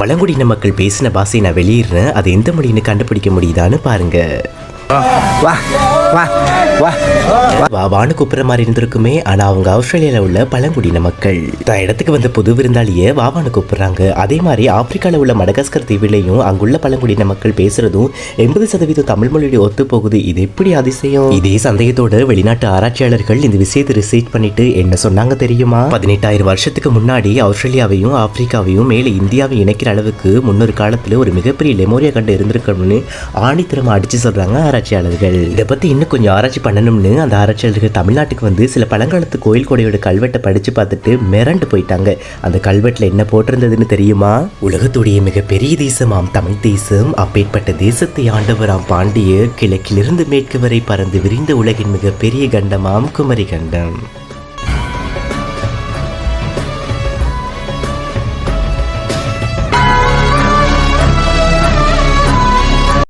பழங்குடியின மக்கள் பேசின பாஷையை நான் வெளியிடுறேன், அது எந்த மொழின்னு கண்டுபிடிக்க முடியுதான்னு பாருங்க. வான்னு கூப்பிடுற மாதிரி இருந்திருக்குமே, ஆனா அவங்க ஆஸ்திரேலியாவில் உள்ள பழங்குடியின மக்கள் தான் இடத்துக்கு வந்த புது விருந்தாளியை வாவான்னு கூப்பிடுறாங்க. அதே மாதிரி ஆப்பிரிக்காவில் உள்ள மடகாஸ்கர் தீவிலையும் அங்குள்ள பழங்குடியின மக்கள் பேசுறதும் 80% தமிழ் மொழியோட ஒத்து போகுது. இது எப்படி அதிசயம்? இதே சந்தேகத்தோட வெளிநாட்டு ஆராய்ச்சியாளர்கள் இந்த விஷயத்தை ரிசர்ச் பண்ணிட்டு என்ன சொன்னாங்க தெரியுமா? 18,000 வருஷத்துக்கு முன்னாடி ஆஸ்திரேலியாவையும் ஆப்பிரிக்காவையும் மேலே இந்தியாவை இணைக்கிற அளவுக்கு முன்னொரு காலத்துல ஒரு மிகப்பெரிய லெமோரியா கண்டு இருந்திருக்கணும்னு ஆணித்தரமா அடிச்சு சொல்றாங்க ஆராய்ச்சியாளர்கள். இதை பத்தி இன்னும் கொஞ்சம் ஆராய்ச்சி பண்ணணும்னு அந்த ஆராய்ச்சியாளர்கள் தமிழ்நாட்டுக்கு வந்து சில பழங்காலத்து கோயில் கொடையோட கல்வெட்டை படிச்சு பார்த்துட்டு மிரண்டு போயிட்டாங்க. அந்த கல்வெட்டுல என்ன போட்டிருந்ததுன்னு தெரியுமா? உலகத்துடைய மிகப்பெரிய தேசமாம் தமிழ் தேசம், அப்பேற்பட்ட தேசத்தை ஆண்டவராம் பாண்டியர், கிழக்கிலிருந்து மேற்கு வரை பறந்து விரிந்த உலகின் மிகப்பெரிய கண்டமாம் குமரி கண்டம்.